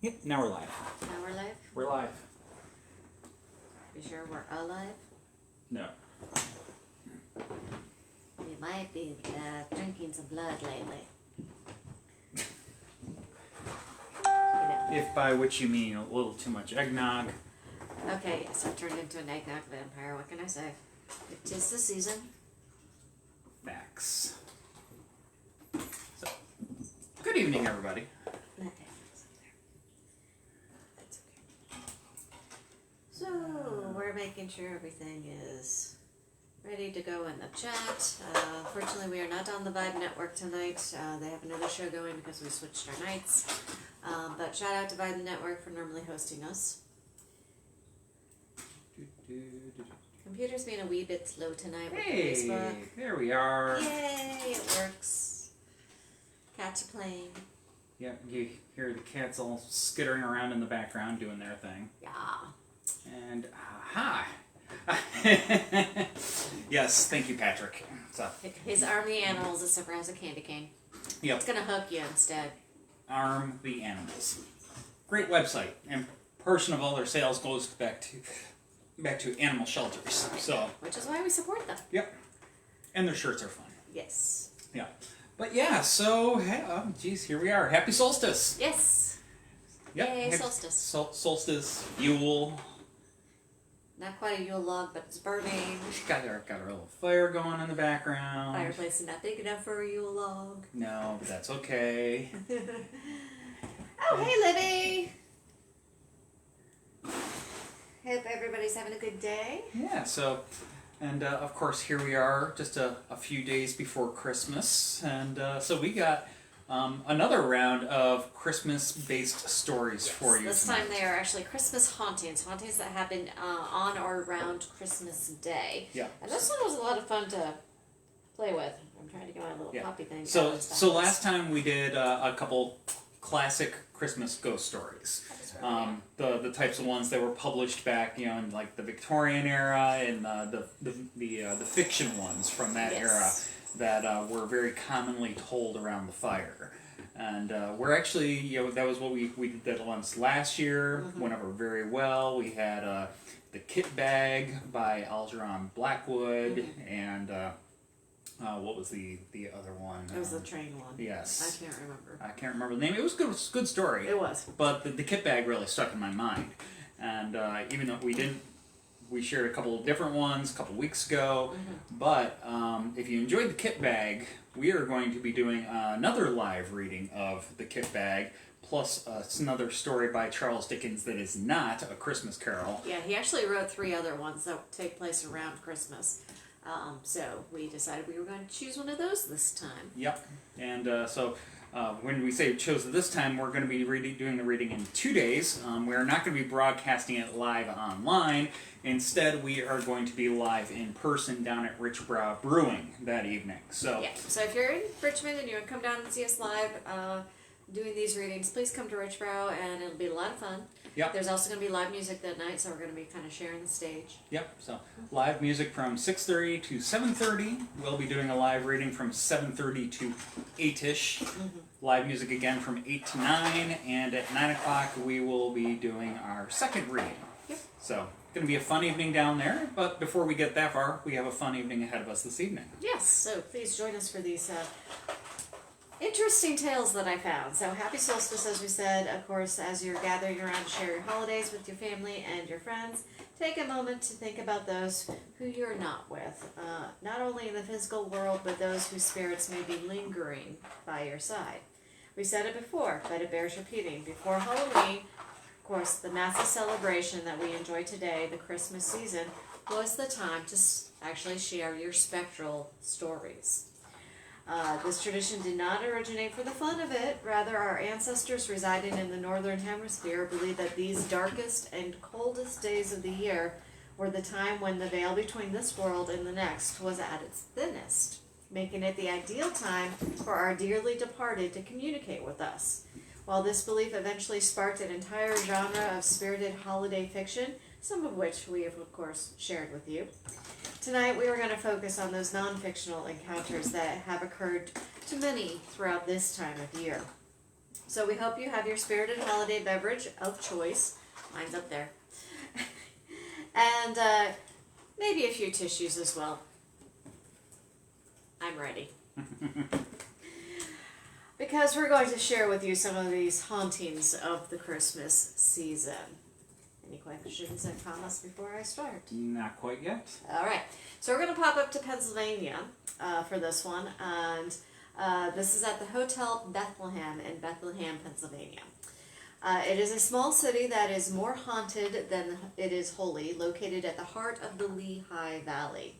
Yep, now we're live. Now we're live? We're live. You sure we're alive? No. We might be drinking some blood lately. If by which you mean a little too much eggnog. Okay, yes, I've turned into an eggnog vampire. What can I say? It is the season. Facts. So, good evening, everybody. That's okay. So, we're making sure everything is ready to go in the chat. Fortunately, we are not on the Vibe Network tonight. They have another show going because we switched our nights. But shout out to Vibe Network for normally hosting us. Computer's being a wee bit slow tonight with Facebook. There we are. Yay, it works. Cats are playing. Yeah, you hear the cats all skittering around in the background doing their thing. Yeah. And, aha! Yes, thank you, Patrick. So, His army animals except for has a candy cane. yep. It's gonna hook you instead. Arm the Animals. Great website, and portion of all their sales goes back to animal shelters. So, Which is why we support them. yep. And their shirts are fun. Yes. Yeah. But yeah, so geez, here we are. Happy solstice. Yes. Yep. Yay, Happy solstice. Solstice, Yule. Not quite a Yule log, but it's burning. Got our little fire going in the background. Fireplace is not big enough for a Yule log. No, but that's okay. Oh, hey, Libby. Hope everybody's having a good day. Yeah, so, and of course here we are just a few days before Christmas, and so we got another round of Christmas-based stories for you This tonight. time they are actually Christmas hauntings that happen on or around Christmas Day. Yeah. And this one was a lot of fun to play with. I'm trying to get my little puppy thing. So last time we did a couple classic Christmas ghost stories. The types of ones that were published back, in like the Victorian era, and the fiction ones from that era that were very commonly told around the fire. And we're actually, that was what we did that once last year. Went over very well. We had the Kit Bag by Algernon Blackwood, and what was the other one? It was the train one. Yes. I can't remember. I can't remember the name. It was good. It was a good story. It was. But the Kit Bag really stuck in my mind. And even though we shared a couple of different ones a couple weeks ago. But if you enjoyed the Kit Bag, we are going to be doing another live reading of the Kit Bag, plus another story by Charles Dickens that is not a Christmas Carol. Yeah, he actually wrote 3 other ones that take place around Christmas. So we decided we were going to choose one of those this time. Yep. And so when we say chose this time, we're going to be doing the reading in 2 days. We're not going to be broadcasting it live online. Instead, we are going to be live in person down at Richbrow Brewing that evening. So yeah. So if you're in Richmond and you want to come down and see us live doing these readings, please come to Richbrow, and it'll be a lot of fun. Yep. There's also going to be live music that night, so we're going to be kind of sharing the stage. Yep. So live music from 6:30 to 7:30. We'll be doing a live reading from 7:30 to 8ish. Live music again from 8 to 9, and at 9 o'clock we will be doing our second reading. Yep. So it's going to be a fun evening down there. But before we get that far, we have a fun evening ahead of us this evening. Yes. So please join us for these interesting tales that I found. So happy solstice, as we said. Of course, as you're gathering around to share your holidays with your family and your friends, take a moment to think about those who you're not with. Not only in the physical world, but those whose spirits may be lingering by your side. We said it before, but it bears repeating. Before Halloween, of course, the massive celebration that we enjoy today, the Christmas season, was the time to actually share your spectral stories. This tradition did not originate for the fun of it. Rather, our ancestors residing in the northern hemisphere believed that these darkest and coldest days of the year were the time when the veil between this world and the next was at its thinnest, making it the ideal time for our dearly departed to communicate with us. While this belief eventually sparked an entire genre of spirited holiday fiction, some of which we have, of course, shared with you. Tonight we are going to focus on those non-fictional encounters that have occurred to many throughout this time of year. So we hope you have your spirited holiday beverage of choice. Mine's up there. And maybe a few tissues as well. I'm ready. Because we're going to share with you some of these hauntings of the Christmas season. Any questions and comments before I start? Not quite yet. All right. So we're going to pop up to Pennsylvania for this one. And this is at the Hotel Bethlehem in Bethlehem, Pennsylvania. It is a small city that is more haunted than it is holy, located at the heart of the Lehigh Valley.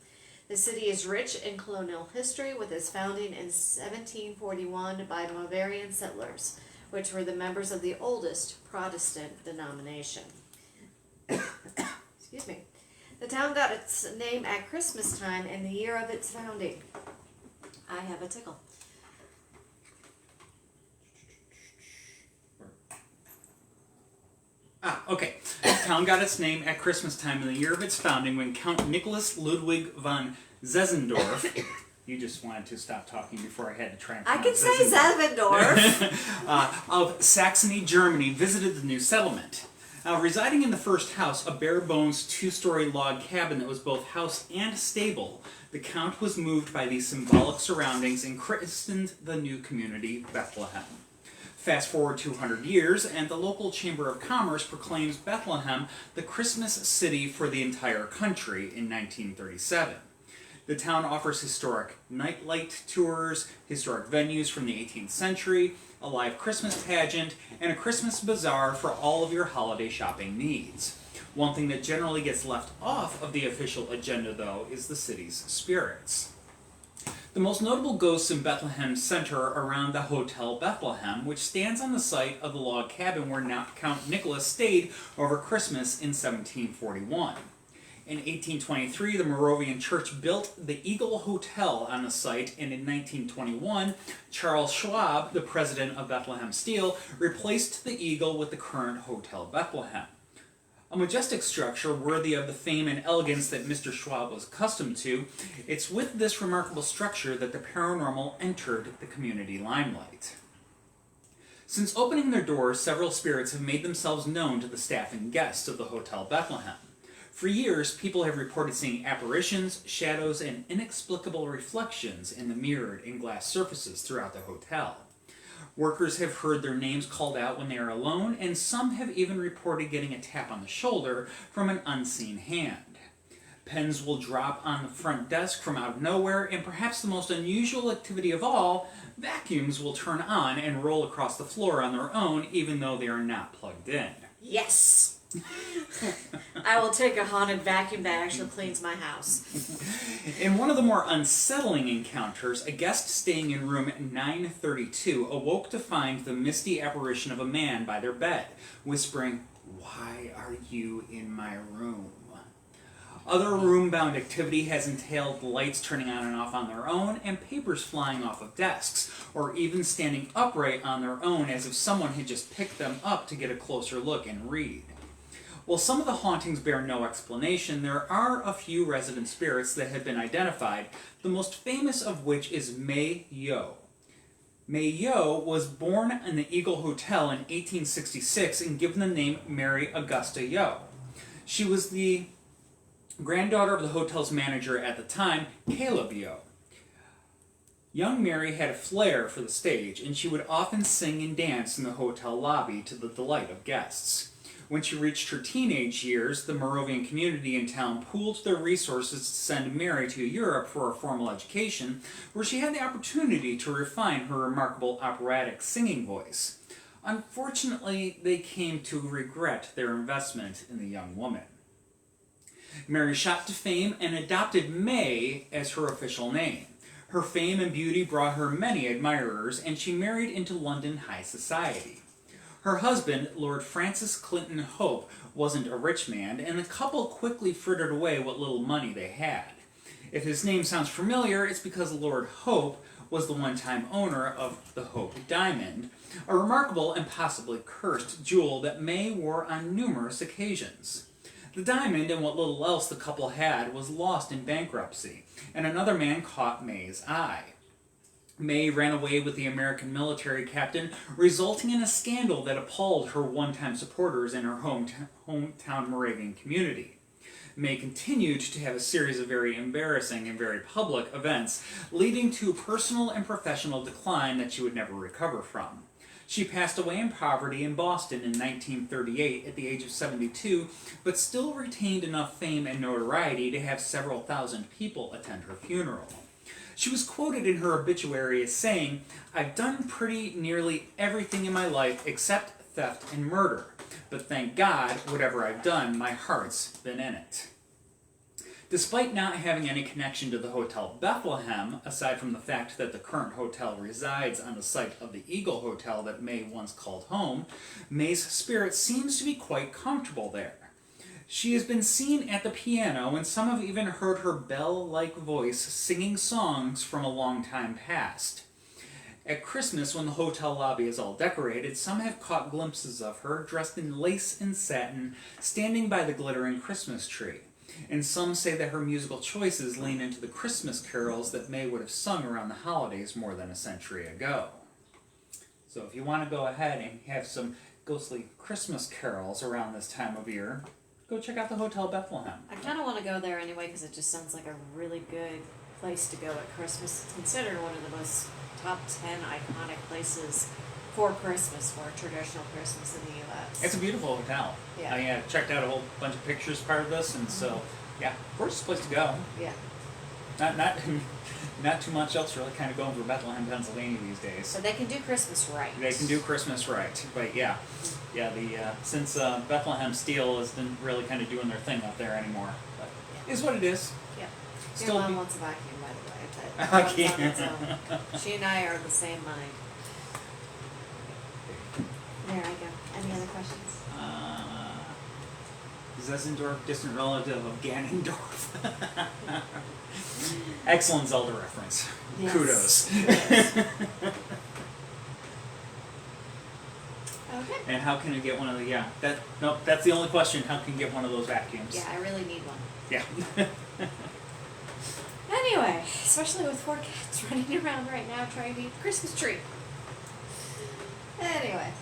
The city is rich in colonial history, with its founding in 1741 by Moravian settlers, which were the members of the oldest Protestant denomination. Excuse me. The town got its name at Christmas time in the year of its founding. I have a tickle. Okay. The town got its name at Christmas time in the year of its founding when Count Nicholas Ludwig von Zezendorf. You just wanted to stop talking before I had to try and I can say Zevendorf. Of Saxony, Germany, visited the new settlement. Residing in the first house, a bare-bones two-story log cabin that was both house and stable, the Count was moved by these symbolic surroundings and christened the new community Bethlehem. Fast forward 200 years, and the local Chamber of Commerce proclaims Bethlehem the Christmas city for the entire country in 1937. The town offers historic nightlight tours, historic venues from the 18th century, a live Christmas pageant, and a Christmas bazaar for all of your holiday shopping needs. One thing that generally gets left off of the official agenda, though, is the city's spirits. The most notable ghosts in Bethlehem center around the Hotel Bethlehem, which stands on the site of the log cabin where Count Nicholas stayed over Christmas in 1741. In 1823, the Moravian Church built the Eagle Hotel on the site, and in 1921, Charles Schwab, the president of Bethlehem Steel, replaced the Eagle with the current Hotel Bethlehem. A majestic structure worthy of the fame and elegance that Mr. Schwab was accustomed to, it's with this remarkable structure that the paranormal entered the community limelight. Since opening their doors, several spirits have made themselves known to the staff and guests of the Hotel Bethlehem. For years, people have reported seeing apparitions, shadows, and inexplicable reflections in the mirrored and glass surfaces throughout the hotel. Workers have heard their names called out when they are alone, and some have even reported getting a tap on the shoulder from an unseen hand. Pens will drop on the front desk from out of nowhere, and perhaps the most unusual activity of all, vacuums will turn on and roll across the floor on their own, even though they are not plugged in. Yes! I will take a haunted vacuum that actually cleans my house. In one of the more unsettling encounters, a guest staying in room 932 awoke to find the misty apparition of a man by their bed, whispering, "Why are you in my room?" Other room-bound activity has entailed lights turning on and off on their own, and papers flying off of desks, or even standing upright on their own as if someone had just picked them up to get a closer look and read. While some of the hauntings bear no explanation, there are a few resident spirits that have been identified, the most famous of which is May Yo. May Yo was born in the Eagle Hotel in 1866 and given the name Mary Augusta Yo. She was the granddaughter of the hotel's manager at the time, Caleb Yo. Young Mary had a flair for the stage, and she would often sing and dance in the hotel lobby to the delight of guests. When she reached her teenage years, the Moravian community in town pooled their resources to send Mary to Europe for a formal education, where she had the opportunity to refine her remarkable operatic singing voice. Unfortunately, they came to regret their investment in the young woman. Mary shot to fame and adopted May as her official name. Her fame and beauty brought her many admirers, and she married into London high society. Her husband, Lord Francis Clinton Hope, wasn't a rich man, and the couple quickly frittered away what little money they had. If his name sounds familiar, it's because Lord Hope was the one-time owner of the Hope Diamond, a remarkable and possibly cursed jewel that May wore on numerous occasions. The diamond and what little else the couple had was lost in bankruptcy, and another man caught May's eye. May ran away with the American military captain, resulting in a scandal that appalled her one-time supporters in her hometown Moravian community. May continued to have a series of very embarrassing and very public events, leading to personal and professional decline that she would never recover from. She passed away in poverty in Boston in 1938 at the age of 72, but still retained enough fame and notoriety to have several thousand people attend her funeral. She was quoted in her obituary as saying, "I've done pretty nearly everything in my life except theft and murder. But thank God, whatever I've done, my heart's been in it." Despite not having any connection to the Hotel Bethlehem, aside from the fact that the current hotel resides on the site of the Eagle Hotel that May once called home, May's spirit seems to be quite comfortable there. She has been seen at the piano, and some have even heard her bell-like voice singing songs from a long time past. At Christmas, when the hotel lobby is all decorated, some have caught glimpses of her, dressed in lace and satin, standing by the glittering Christmas tree. And some say that her musical choices lean into the Christmas carols that May would have sung around the holidays more than a century ago. So if you want to go ahead and have some ghostly Christmas carols around this time of year, go check out the Hotel Bethlehem. I kind of want to go there anyway because it just sounds like a really good place to go at Christmas. It's considered one of the most top 10 iconic places for Christmas, for traditional Christmas in the U.S. It's a beautiful hotel. Yeah. I checked out a whole bunch of pictures part of this, and so, yeah, gorgeous place to go. Yeah. Not too much else really kind of going for Bethlehem, Pennsylvania these days. So they can do Christmas right. They can do Christmas right, but yeah, since Bethlehem Steel isn't really kind of doing their thing up there anymore, but is what it is. Yeah. Still Your mom wants a vacuum, by the way, but Okay. on its own. She and I are of the same mind. There I go. Any other questions? Zessendorf, distant relative of Ganondorf. Excellent Zelda reference. Yes. Kudos. Okay. And how can you get one of the, that's the only question. How can you get one of those vacuums? Yeah, I really need one. Yeah. Anyway, especially with 4 cats running around right now trying to eat the Christmas tree. Anyway.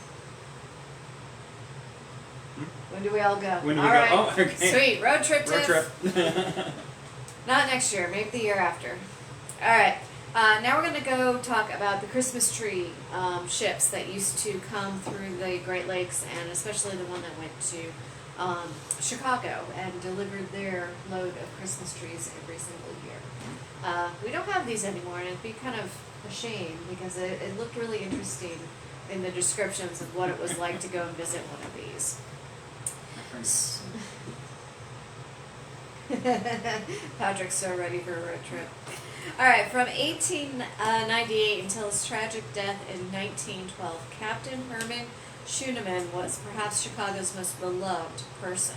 When do we all go? When do we all go? right. Oh, okay. Sweet. Road trip Road tips. trip. Not next year, maybe the year after. Alright, now we're going to go talk about the Christmas tree ships that used to come through the Great Lakes, and especially the one that went to Chicago and delivered their load of Christmas trees every single year. We don't have these anymore, and it'd be kind of a shame because it looked really interesting in the descriptions of what it was like to go and visit one of these. Patrick's so ready for a road trip. Alright, from 1898 until his tragic death in 1912, Captain Herman Shuneman was perhaps Chicago's most beloved person.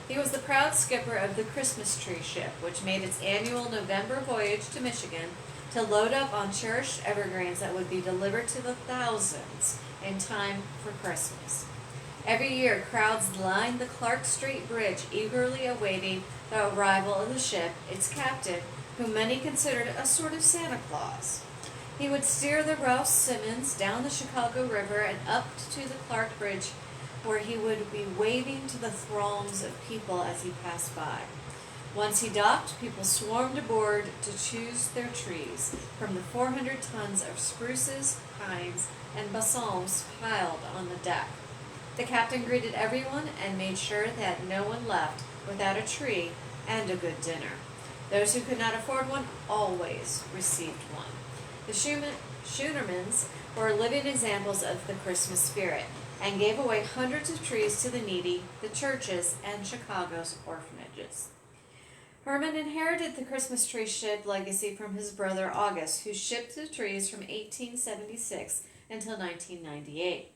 He was the proud skipper of the Christmas tree ship, which made its annual November voyage to Michigan to load up on cherished evergreens that would be delivered to the thousands in time for Christmas. Every year, crowds lined the Clark Street Bridge, eagerly awaiting the arrival of the ship, its captain, whom many considered a sort of Santa Claus. He would steer the Ralph Simmons down the Chicago River and up to the Clark Bridge, where he would be waving to the throngs of people as he passed by. Once he docked, people swarmed aboard to choose their trees from the 400 tons of spruces, pines, and balsams piled on the deck. The captain greeted everyone and made sure that no one left without a tree and a good dinner. Those who could not afford one always received one. The Shunemans were living examples of the Christmas spirit and gave away hundreds of trees to the needy, the churches, and Chicago's orphanages. Herman inherited the Christmas tree ship legacy from his brother August, who shipped the trees from 1876 until 1998.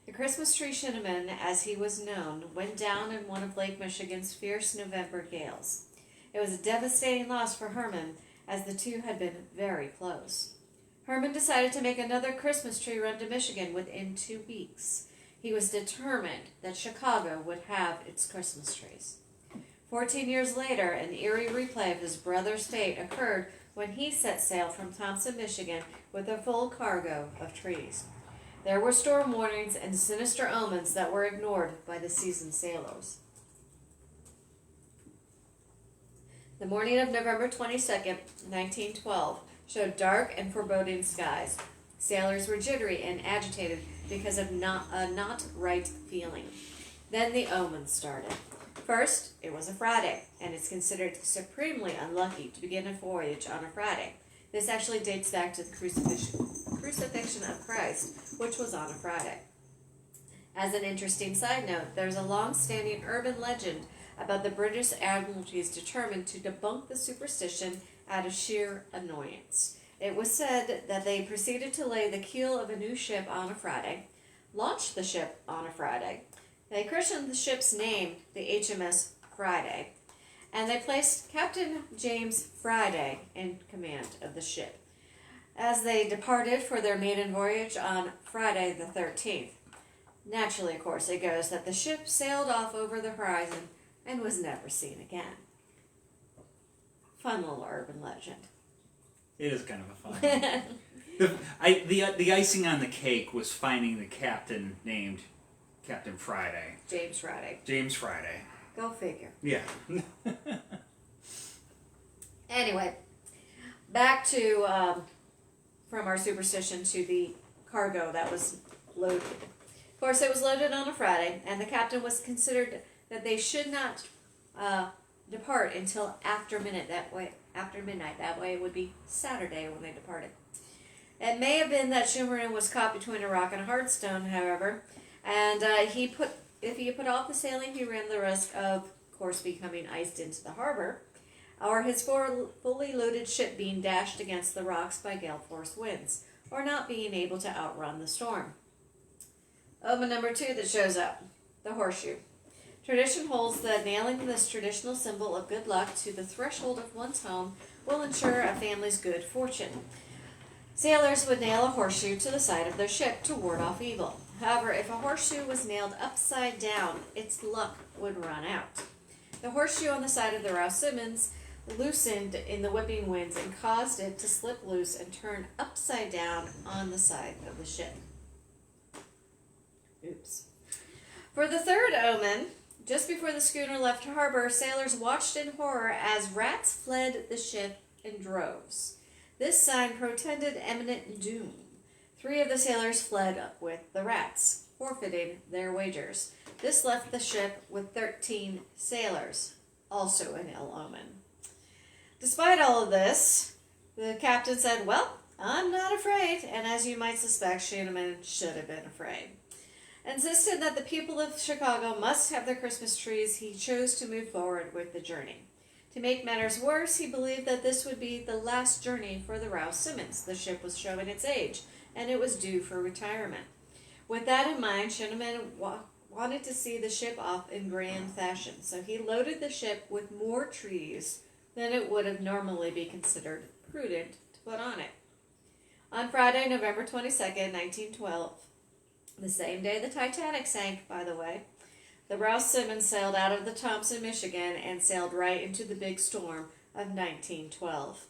The Christmas tree Shuneman, as he was known, went down in one of Lake Michigan's fierce November gales. It was a devastating loss for Herman, as the two had been very close. Herman decided to make another Christmas tree run to Michigan within 2 weeks. He was determined that Chicago would have its Christmas trees. 14 years later, an eerie replay of his brother's fate occurred when he set sail from Thompson, Michigan, with a full cargo of trees. There were storm warnings and sinister omens that were ignored by the seasoned sailors. The morning of November 22nd, 1912, showed dark and foreboding skies. Sailors were jittery and agitated because of a not right feeling. Then the omens started. First, it was a Friday, and it's considered supremely unlucky to begin a voyage on a Friday. This actually dates back to the crucifixion of Christ, which was on a Friday. As an interesting side note, there's a long-standing urban legend about the British Admiralty's determined to debunk the superstition out of sheer annoyance. It was said that they proceeded to lay the keel of a new ship on a Friday, launch the ship on a Friday. They christened the ship's name the HMS Friday, and they placed Captain James Friday in command of the ship as they departed for their maiden voyage on Friday the 13th. Naturally, of course, it goes that the ship sailed off over the horizon and was never seen again. Fun little urban legend. It is kind of a fun one. The icing on the cake was finding the captain named Captain Friday. James Friday. James Friday. Go figure. Yeah. Anyway, back to from our superstition to the cargo that was loaded. Of course, it was loaded on a Friday, and the captain was considered that they should not depart until after midnight. That way, it would be Saturday when they departed. It may have been that Shuneman was caught between a rock and a hard stone, however, and if he put off the sailing, he ran the risk of course, becoming iced into the harbor, or his fully loaded ship being dashed against the rocks by gale-force winds, or not being able to outrun the storm. Omen number 2 that shows up, the horseshoe. Tradition holds that nailing this traditional symbol of good luck to the threshold of one's home will ensure a family's good fortune. Sailors would nail a horseshoe to the side of their ship to ward off evil. However, if a horseshoe was nailed upside down, its luck would run out. The horseshoe on the side of the Rouse Simmons loosened in the whipping winds and caused it to slip loose and turn upside down on the side of the ship. Oops. For the third omen, just before the schooner left harbor, sailors watched in horror as rats fled the ship in droves. This sign portended imminent doom. 3 of the sailors fled with the rats, forfeiting their wagers. This left the ship with 13 sailors, also an ill omen. Despite all of this, the captain said, "Well, I'm not afraid," and as you might suspect, Shuneman should have been afraid. Insisted that the people of Chicago must have their Christmas trees, he chose to move forward with the journey. To make matters worse, he believed that this would be the last journey for the Rouse Simmons. The ship was showing its age, and it was due for retirement. With that in mind, Shuneman wanted to see the ship off in grand fashion, so he loaded the ship with more trees than it would have normally be considered prudent to put on it. On Friday, November 22nd, 1912, the same day the Titanic sank, by the way, the Rouse Simmons sailed out of the Thompson, Michigan, and sailed right into the big storm of 1912.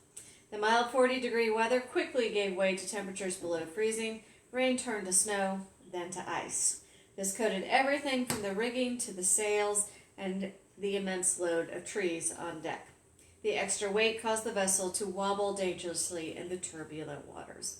The mild 40-degree weather quickly gave way to temperatures below freezing. Rain turned to snow, then to ice. This coated everything from the rigging to the sails and the immense load of trees on deck. The extra weight caused the vessel to wobble dangerously in the turbulent waters.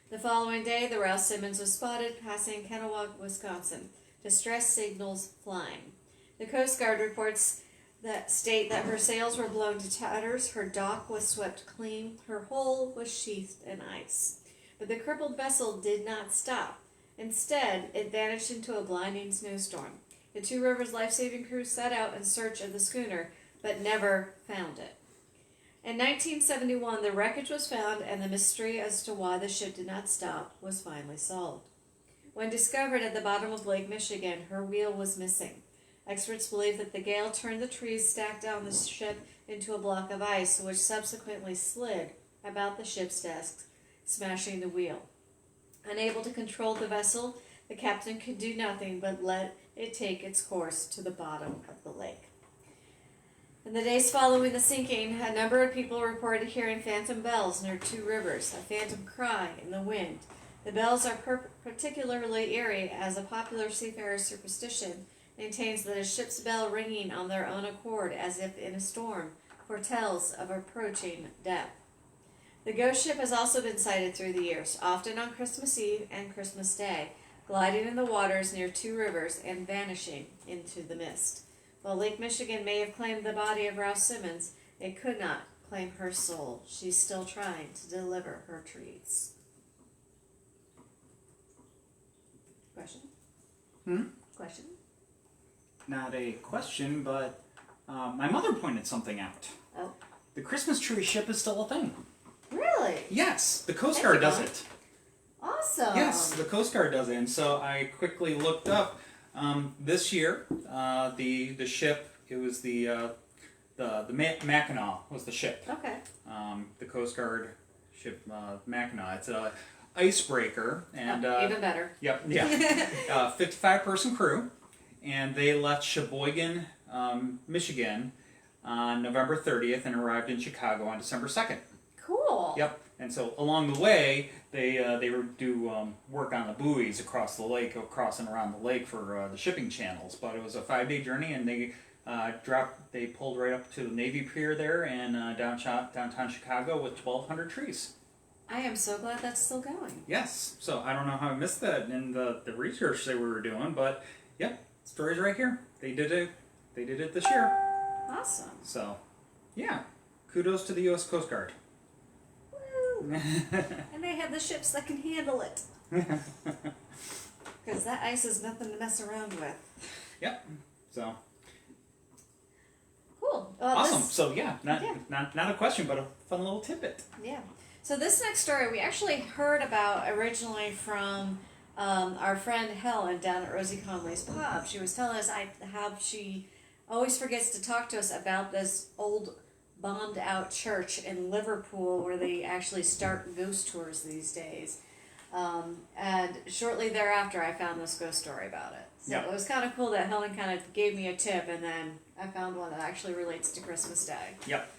The following day, the Rouse Simmons was spotted passing Kennewauk, Wisconsin, distress signals flying. The Coast Guard reports that state that her sails were blown to tatters, her dock was swept clean, her hull was sheathed in ice. But the crippled vessel did not stop. Instead, it vanished into a blinding snowstorm. The Two Rivers life-saving crew set out in search of the schooner, but never found it. In 1971, the wreckage was found, and the mystery as to why the ship did not stop was finally solved. When discovered at the bottom of Lake Michigan, her wheel was missing. Experts believe that the gale turned the trees stacked on the ship into a block of ice, which subsequently slid about the ship's decks, smashing the wheel. Unable to control the vessel, the captain could do nothing but let it take its course to the bottom of the lake. In the days following the sinking, a number of people reported hearing phantom bells near Two Rivers, a phantom cry in the wind. The bells are particularly eerie, as a popular seafarer superstition maintains that a ship's bell ringing on their own accord, as if in a storm, foretells of approaching death. The ghost ship has also been sighted through the years, often on Christmas Eve and Christmas Day, gliding in the waters near Two Rivers and vanishing into the mist. While Lake Michigan may have claimed the body of Rouse Simmons, it could not claim her soul. She's still trying to deliver her treats. Question? Question? Not a question, but my mother pointed something out. Oh. The Christmas tree ship is still a thing. Really? Yes, the Coast Guard does it. Awesome. Yes, the Coast Guard does it. And so I quickly looked up this year, the ship, it was the Mackinac was the ship. Okay. The Coast Guard ship Mackinac. It's a icebreaker, and even better. Yep, yeah. 55-person crew, and they left Sheboygan, Michigan, on November 30th and arrived in Chicago on December 2nd. Cool. Yep. And so along the way, they would do work on the buoys across the lake, across and around the lake for the shipping channels. But it was a 5-day journey, and they pulled right up to the Navy Pier there in downtown Chicago with 1,200 trees. I am so glad that's still going. Yes. So I don't know how I missed that in the research that we were doing, but yep, story's right here. They did it. They did it this year. Awesome. So, yeah, kudos to the U.S. Coast Guard. Woo! And they have the ships that can handle it. Because that ice is nothing to mess around with. Yep. So. Cool. Awesome. So yeah, not a question, but a fun little tidbit. Yeah. So this next story we actually heard about originally from our friend Helen down at Rosie Conley's pub. She was telling us how she always forgets to talk to us about this old bombed out church in Liverpool where they actually start ghost tours these days. And shortly thereafter I found this ghost story about it. So Yep. It was kind of cool that Helen kind of gave me a tip, and then I found one that actually relates to Christmas Day. Yep.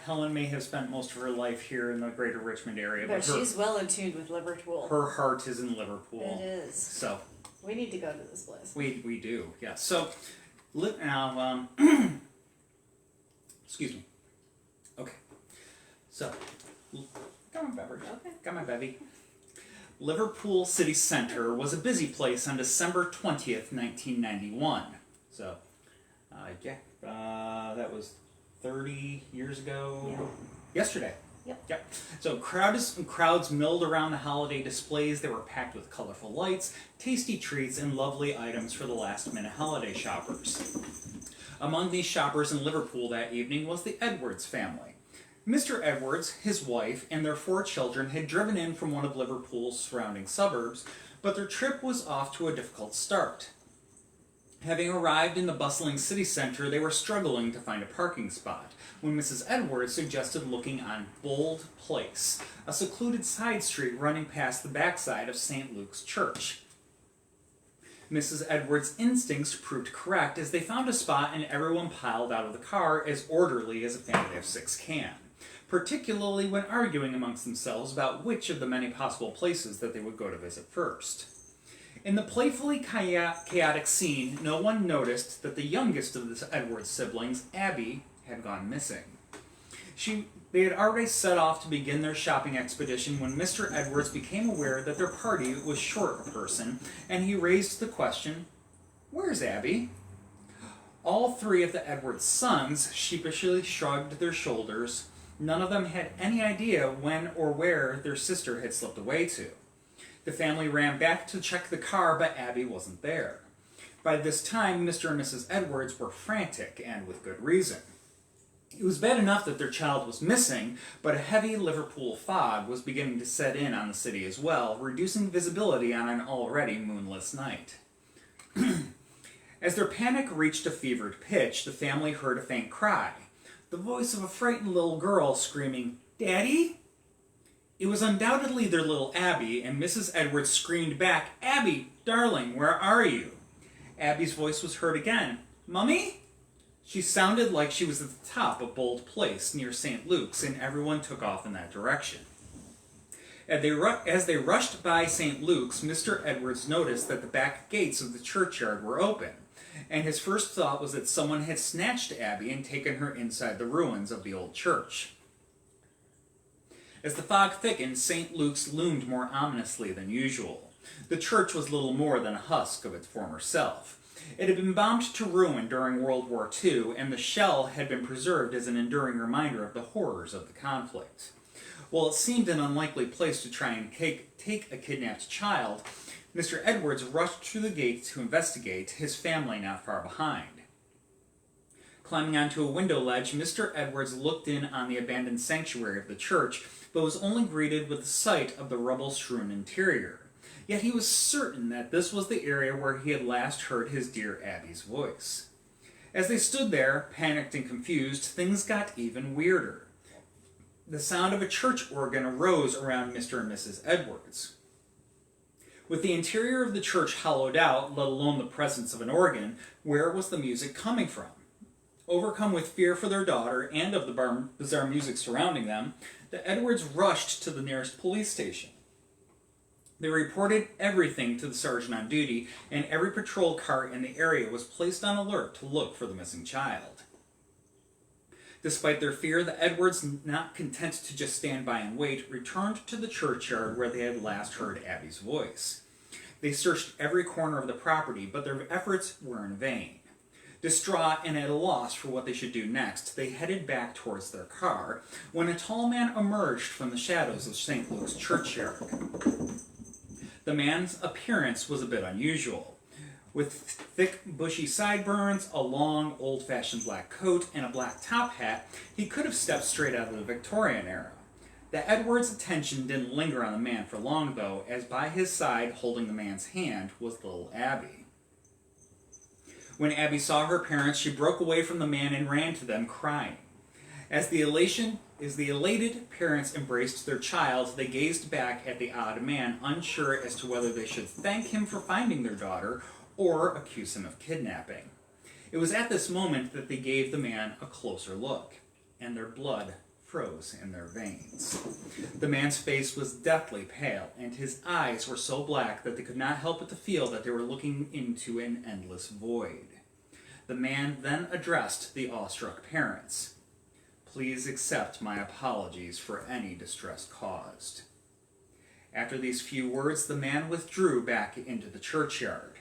Helen may have spent most of her life here in the greater Richmond area, But she's well in tune with Liverpool. her heart is in Liverpool. It is. So We need to go to this place. we do, yeah. So now, excuse me. Okay. So, got my beverage. Okay. Got my bevy. Liverpool City Centre was a busy place on December 20th, 1991. So, that was 30 years ago. Yeah. Yesterday. Yep. So crowds milled around the holiday displays. They were packed with colorful lights, tasty treats, and lovely items for the last-minute holiday shoppers. Among these shoppers in Liverpool that evening was the Edwards family. Mr. Edwards, his wife, and their 4 children had driven in from one of Liverpool's surrounding suburbs, but their trip was off to a difficult start. Having arrived in the bustling city centre, they were struggling to find a parking spot, when Mrs. Edwards suggested looking on Bold Place, a secluded side street running past the backside of St. Luke's Church. Mrs. Edwards' instincts proved correct as they found a spot and everyone piled out of the car as orderly as a family of 6 can, particularly when arguing amongst themselves about which of the many possible places that they would go to visit first. In the playfully chaotic scene, no one noticed that the youngest of the Edwards siblings, Abby, had gone missing. They had already set off to begin their shopping expedition when Mr. Edwards became aware that their party was short a person, and he raised the question, "Where's Abby?" All 3 of the Edwards sons sheepishly shrugged their shoulders. None of them had any idea when or where their sister had slipped away to. The family ran back to check the car, but Abby wasn't there. By this time, Mr. and Mrs. Edwards were frantic, and with good reason. It was bad enough that their child was missing, but a heavy Liverpool fog was beginning to set in on the city as well, reducing visibility on an already moonless night. As their panic reached a fevered pitch, the family heard a faint cry, the voice of a frightened little girl screaming, "Daddy?" It was undoubtedly their little Abby, and Mrs. Edwards screamed back, "Abby, darling, where are you?" Abby's voice was heard again, "Mummy?" She sounded like she was at the top of Bold Place near St. Luke's, and everyone took off in that direction. As they rushed by St. Luke's, Mr. Edwards noticed that the back gates of the churchyard were open, and his first thought was that someone had snatched Abby and taken her inside the ruins of the old church. As the fog thickened, St. Luke's loomed more ominously than usual. The church was little more than a husk of its former self. It had been bombed to ruin during World War II, and the shell had been preserved as an enduring reminder of the horrors of the conflict. While it seemed an unlikely place to try and take a kidnapped child, Mr. Edwards rushed through the gate to investigate, his family not far behind. Climbing onto a window ledge, Mr. Edwards looked in on the abandoned sanctuary of the church, but was only greeted with the sight of the rubble-strewn interior. Yet he was certain that this was the area where he had last heard his dear Abby's voice. As they stood there, panicked and confused, things got even weirder. The sound of a church organ arose around Mr. and Mrs. Edwards. With the interior of the church hollowed out, let alone the presence of an organ, where was the music coming from? Overcome with fear for their daughter and of the bizarre music surrounding them, the Edwards rushed to the nearest police station. They reported everything to the sergeant on duty, and every patrol car in the area was placed on alert to look for the missing child. Despite their fear, the Edwards, not content to just stand by and wait, returned to the churchyard where they had last heard Abby's voice. They searched every corner of the property, but their efforts were in vain. Distraught and at a loss for what they should do next, they headed back towards their car when a tall man emerged from the shadows of St. Luke's churchyard. The man's appearance was a bit unusual. With thick, bushy sideburns, a long, old-fashioned black coat, and a black top hat, he could have stepped straight out of the Victorian era. The Edwards' attention didn't linger on the man for long, though, as by his side, holding the man's hand, was little Abby. When Abby saw her parents, she broke away from the man and ran to them, crying. As the elated parents embraced their child, they gazed back at the odd man, unsure as to whether they should thank him for finding their daughter or accuse him of kidnapping. It was at this moment that they gave the man a closer look, and their blood froze in their veins. The man's face was deathly pale, and his eyes were so black that they could not help but to feel that they were looking into an endless void. The man then addressed the awestruck parents. Please accept my apologies for any distress caused. After these few words, the man withdrew back into the churchyard.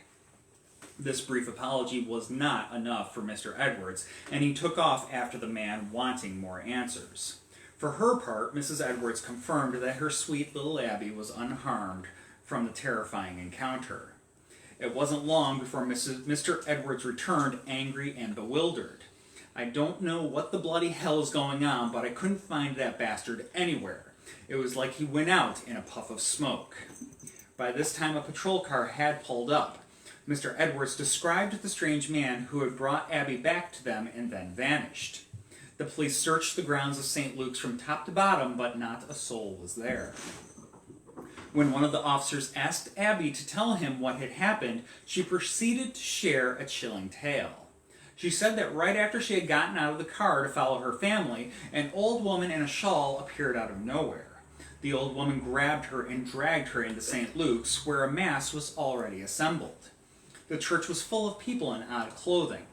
This brief apology was not enough for Mr. Edwards, and he took off after the man, wanting more answers. For her part, Mrs. Edwards confirmed that her sweet little Abby was unharmed from the terrifying encounter. It wasn't long before Mr. Edwards returned, angry and bewildered. I don't know what the bloody hell is going on, but I couldn't find that bastard anywhere. It was like he went out in a puff of smoke. By this time, a patrol car had pulled up. Mr. Edwards described the strange man who had brought Abby back to them and then vanished. The police searched the grounds of St. Luke's from top to bottom, but not a soul was there. When one of the officers asked Abby to tell him what had happened, she proceeded to share a chilling tale. She said that right after she had gotten out of the car to follow her family, an old woman in a shawl appeared out of nowhere. The old woman grabbed her and dragged her into St. Luke's, where a mass was already assembled. The church was full of people in odd clothing.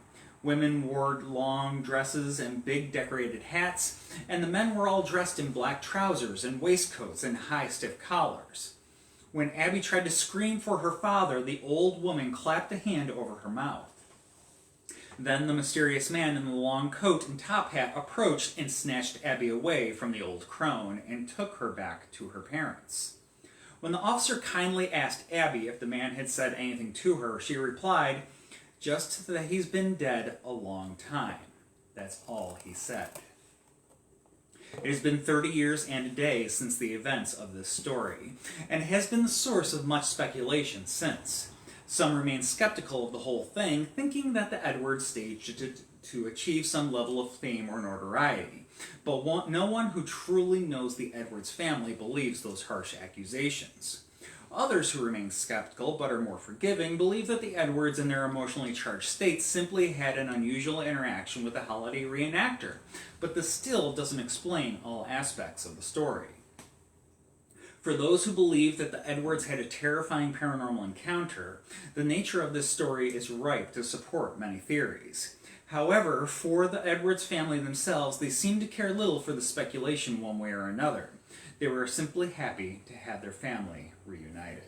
Women wore long dresses and big decorated hats, and the men were all dressed in black trousers and waistcoats and high stiff collars. When Abby tried to scream for her father, the old woman clapped a hand over her mouth. Then the mysterious man in the long coat and top hat approached and snatched Abby away from the old crone and took her back to her parents. When the officer kindly asked Abby if the man had said anything to her, she replied, "Just that he's been dead a long time. That's all he said." It has been 30 years and a day since the events of this story, and has been the source of much speculation since. Some remain skeptical of the whole thing, thinking that the Edwards staged it to achieve some level of fame or notoriety. But no one who truly knows the Edwards family believes those harsh accusations. Others who remain skeptical but are more forgiving believe that the Edwards in their emotionally charged states simply had an unusual interaction with the holiday reenactor, but this still doesn't explain all aspects of the story. For those who believe that the Edwards had a terrifying paranormal encounter, the nature of this story is ripe to support many theories. However, for the Edwards family themselves, they seem to care little for the speculation one way or another. They were simply happy to have their family reunited.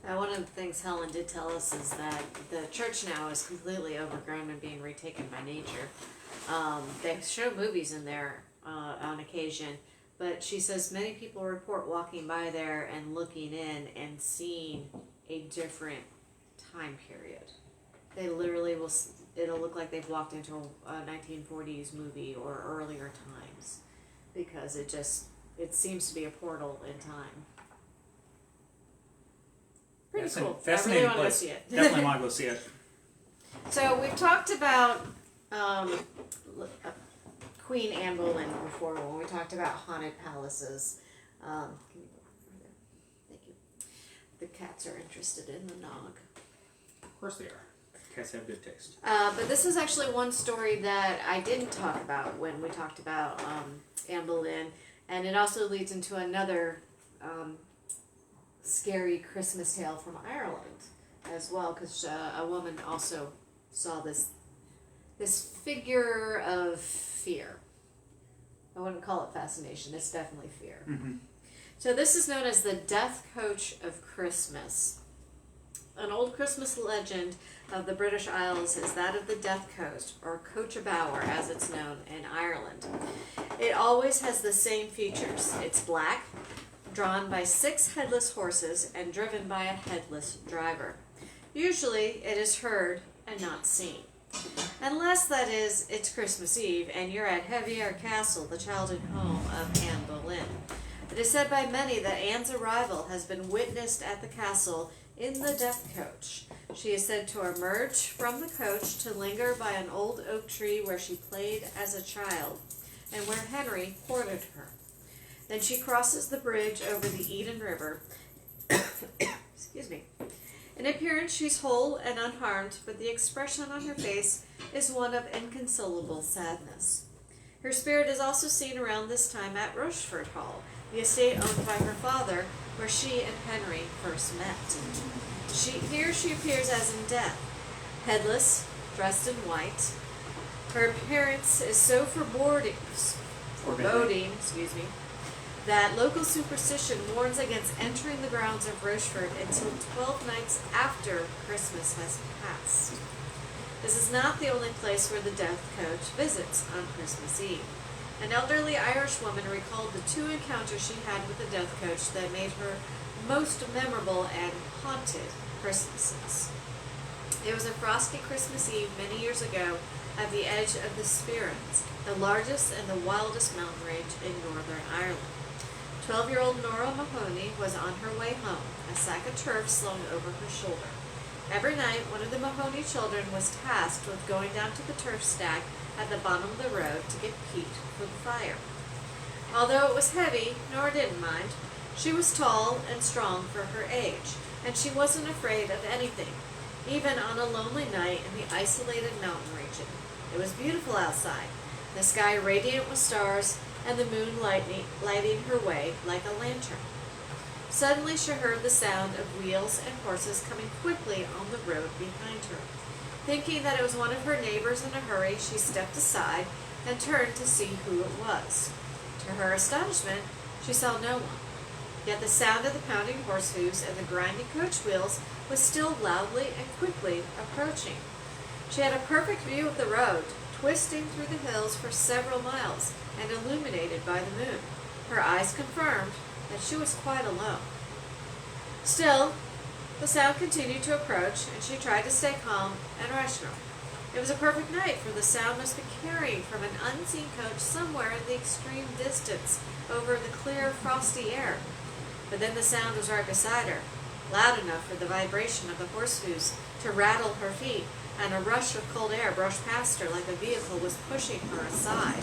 One of the things Helen did tell us is that the church now is completely overgrown and being retaken by nature. They show movies in there on occasion, but she says many people report walking by there and looking in and seeing a different time period. They literally will, it'll look like they've walked into a 1940s movie or earlier times, because it seems to be a portal in time. Pretty cool. Fascinating I really want to go place. see it. Definitely want to go see it. So we've talked about Queen Anne Boleyn before when we talked about haunted palaces. Can you go further? Thank you. The cats are interested in the nog. Of course they are. Cats have good taste. But this is actually one story that I didn't talk about when we talked about Anne Boleyn, and it also leads into another scary Christmas tale from Ireland as well, because a woman also saw this figure of fear. I wouldn't call it fascination, it's definitely fear. Mm-hmm. So this is known as the Death Coach of Christmas. An old Christmas legend of the British Isles is that of the Death Coach, or Coach a Bower as it's known in Ireland. It always has the same features. It's black, drawn by 6 headless horses, and driven by a headless driver. Usually it is heard and not seen. Unless, that is, it's Christmas Eve and you're at Heavier Castle, the childhood home of Anne Boleyn. It is said by many that Anne's arrival has been witnessed at the castle in the Death Coach. She is said to emerge from the coach to linger by an old oak tree where she played as a child and where Henry courted her. Then she crosses the bridge over the Eden River. Excuse me. In appearance, she's whole and unharmed, but the expression on her face is one of inconsolable sadness. Her spirit is also seen around this time at Rochford Hall, the estate owned by her father, where she and Henry first met. Here she appears as in death, headless, dressed in white. Her appearance is so foreboding, that local superstition warns against entering the grounds of Rochford until 12 nights after Christmas has passed. This is not the only place where the Death Coach visits on Christmas Eve. An elderly Irish woman recalled the 2 encounters she had with the Death Coach that made her most memorable and haunted Christmases. It was a frosty Christmas Eve many years ago at the edge of the Spirans, the largest and the wildest mountain range in Northern Ireland. 12-year-old Nora Mahoney was on her way home, a sack of turf slung over her shoulder. Every night, one of the Mahoney children was tasked with going down to the turf stack at the bottom of the road to get peat for the fire. Although it was heavy, Nora didn't mind. She was tall and strong for her age, and she wasn't afraid of anything, even on a lonely night in the isolated mountain region. It was beautiful outside, the sky radiant with stars, and the moon lighting her way like a lantern. Suddenly she heard the sound of wheels and horses coming quickly on the road behind her. Thinking that it was one of her neighbors in a hurry, she stepped aside and turned to see who it was. To her astonishment, she saw no one. Yet the sound of the pounding horse hooves and the grinding coach wheels was still loudly and quickly approaching. She had a perfect view of the road, twisting through the hills for several miles and illuminated by the moon. Her eyes confirmed that she was quite alone. Still, the sound continued to approach, and she tried to stay calm and rational. It was a perfect night, for the sound must be carrying from an unseen coach somewhere in the extreme distance over the clear, frosty air. But then the sound was right beside her, loud enough for the vibration of the horse hooves to rattle her feet, and a rush of cold air brushed past her like a vehicle was pushing her aside.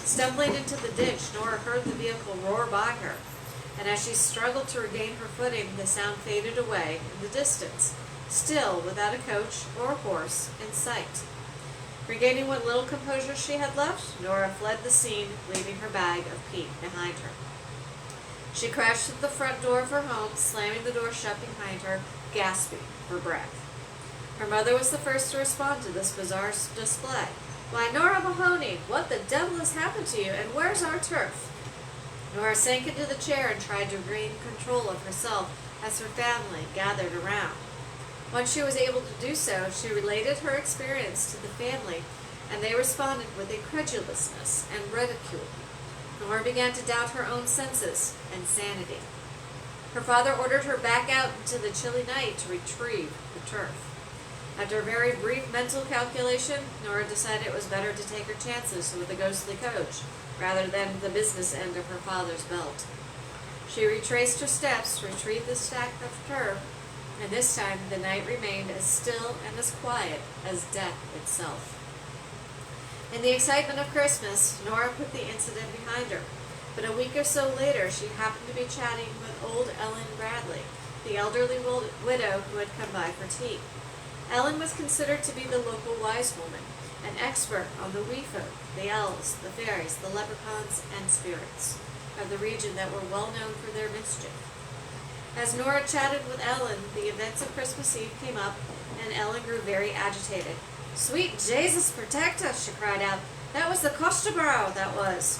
Stumbling into the ditch, Nora heard the vehicle roar by her. and as she struggled to regain her footing, the sound faded away in the distance, still without a coach or a horse in sight. Regaining what little composure she had left, Nora fled the scene, leaving her bag of peat behind her. She crashed through the front door of her home, slamming the door shut behind her, gasping for breath. Her mother was the first to respond to this bizarre display. "Why, Nora Mahoney, what the devil has happened to you, and where's our turf?" Nora sank into the chair and tried to regain control of herself as her family gathered around. Once she was able to do so, she related her experience to the family, and they responded with incredulousness and ridicule. Nora began to doubt her own senses and sanity. Her father ordered her back out into the chilly night to retrieve the turf. After a very brief mental calculation, Nora decided it was better to take her chances with the ghostly coach, rather than the business end of her father's belt. She retraced her steps, retrieved the stack of turf, and this time the night remained as still and as quiet as death itself. In the excitement of Christmas, Nora put the incident behind her, but a week or so later she happened to be chatting with old Ellen Bradley, the elderly widow who had come by for tea. Ellen was considered to be the local wise woman, an expert on the wee folk, the elves, the fairies, the leprechauns, and spirits of the region that were well known for their mischief. As Nora chatted with Ellen, the events of Christmas Eve came up, and Ellen grew very agitated. "Sweet Jesus, protect us!" she cried out. "That was the Costabrow, that was!"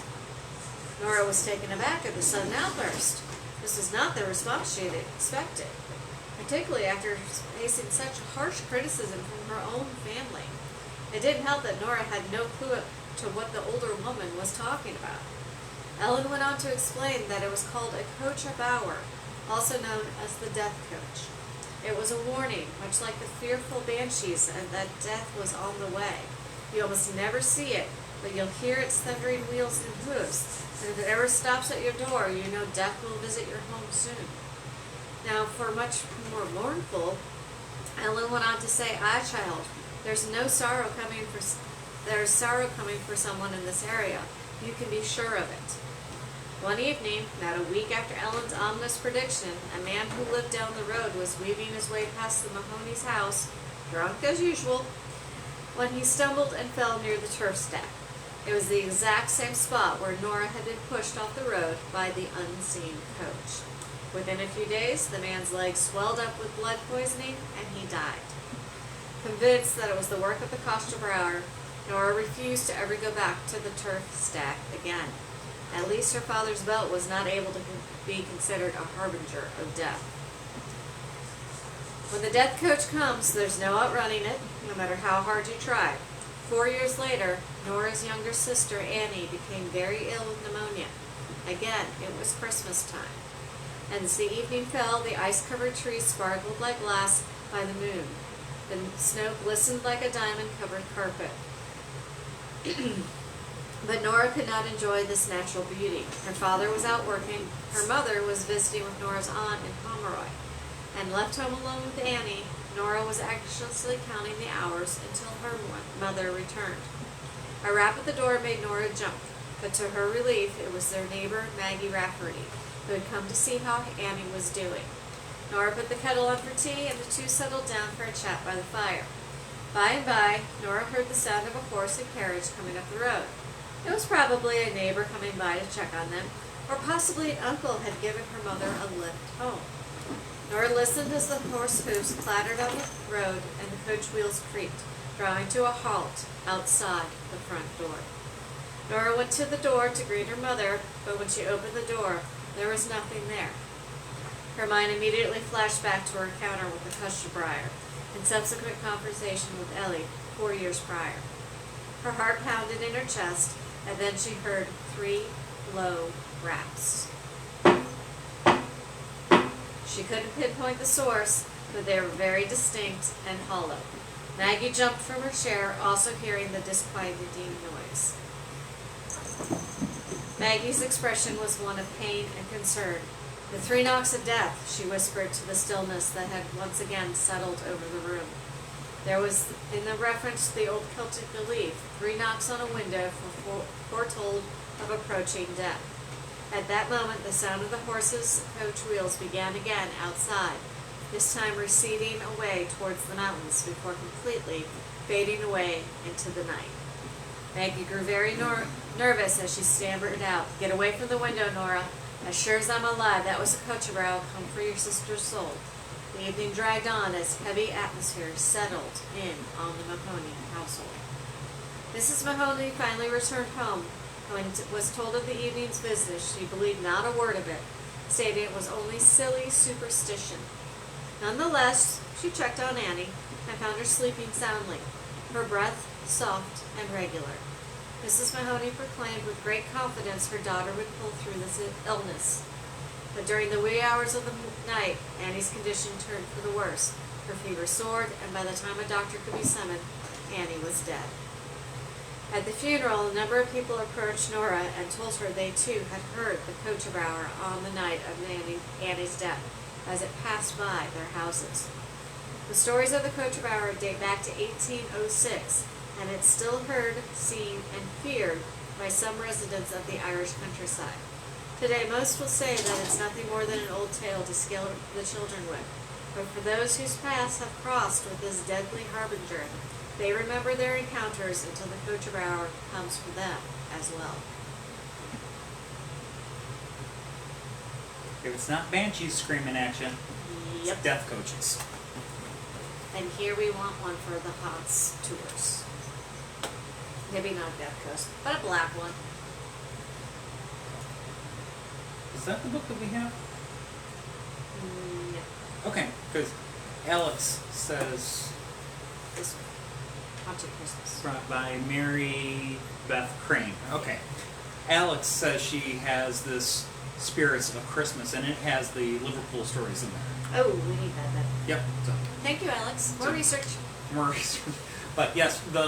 Nora was taken aback at the sudden outburst. This was not the response she had expected, particularly after facing such harsh criticism from her own family. It didn't help that Nora had no clue to what the older woman was talking about. Ellen went on to explain that it was called a coach a bower, also known as the death coach. It was a warning, much like the fearful banshees, and that death was on the way. You almost never see it, but you'll hear its thundering wheels and hoofs, and if it ever stops at your door, you know death will visit your home soon. Now, for much more mournful, Ellen went on to say, "Ah, child, there's sorrow coming for someone in this area. You can be sure of it." One evening, not a week after Ellen's ominous prediction, a man who lived down the road was weaving his way past the Mahoney's house, drunk as usual, when he stumbled and fell near the turf stack. It was the exact same spot where Nora had been pushed off the road by the unseen coach. Within a few days, the man's legs swelled up with blood poisoning, and he died. Convinced that it was the work of the Costabrower, Nora refused to ever go back to the turf stack again. At least her father's belt was not able to be considered a harbinger of death. When the death coach comes, there's no outrunning it, no matter how hard you try. 4 years later, Nora's younger sister, Annie, became very ill with pneumonia. Again, it was Christmas time. And as the evening fell, the ice-covered trees sparkled like glass by the moon. The snow glistened like a diamond-covered carpet. But Nora could not enjoy this natural beauty. Her father was out working, her mother was visiting with Nora's aunt in Pomeroy, and left home alone with Annie, Nora was anxiously counting the hours until her mother returned. A rap at the door made Nora jump, but to her relief, it was their neighbor, Maggie Rafferty, who had come to see how Annie was doing. Nora put the kettle on for tea, and the two settled down for a chat by the fire. By and by, Nora heard the sound of a horse and carriage coming up the road. It was probably a neighbor coming by to check on them, or possibly an uncle had given her mother a lift home. Nora listened as the horse hoofs clattered on the road and the coach wheels creaked, drawing to a halt outside the front door. Nora went to the door to greet her mother, but when she opened the door, there was nothing there. Her mind immediately flashed back to her encounter with the Costabrower and subsequent conversation with Ellie 4 years prior. Her heart pounded in her chest, and then she heard 3 low raps. She couldn't pinpoint the source, but they were very distinct and hollow. Maggie jumped from her chair, also hearing the disquieting noise. Maggie's expression was one of pain and concern. "The 3 knocks of death," she whispered to the stillness that had once again settled over the room. There was, in the reference to the old Celtic belief, 3 knocks on a window foretold of approaching death. At that moment, the sound of the horses' coach wheels began again outside, this time receding away towards the mountains before completely fading away into the night. Maggie grew very nervous as she stammered out, "Get away from the window, Nora. As sure as I'm alive, that was a coach-a-row come for your sister's soul." The evening dragged on as heavy atmosphere settled in on the Mahoney household. Mrs. Mahoney finally returned home. When it was told of the evening's business, she believed not a word of it, stating it was only silly superstition. Nonetheless, she checked on Annie and found her sleeping soundly, her breath soft and regular. Mrs. Mahoney proclaimed with great confidence her daughter would pull through this illness. But during the wee hours of the night, Annie's condition turned for the worse. Her fever soared, and by the time a doctor could be summoned, Annie was dead. At the funeral, a number of people approached Nora and told her they too had heard the coach-a-rower on the night of Annie's death, as it passed by their houses. The stories of the coach-a-rower date back to 1806, and it's still heard, seen, and feared by some residents of the Irish countryside. Today, most will say that it's nothing more than an old tale to scare the children with, but for those whose paths have crossed with this deadly harbinger, they remember their encounters until the coach-a-rower comes for them as well. If it's not banshees screaming at you, Yep. it's death coaches. And here we want one for the haunts tours. Maybe not Death Coast, but a black one. Is that the book that we have? No, Okay, because Alex says this one. Haunted Christmas. brought by Mary Beth Crane. Okay. Alex says she has this Spirits of Christmas, and it has the Liverpool stories in there. Oh, we need that then. Yep. So, Thank you, Alex. More So- research. more research. But yes, the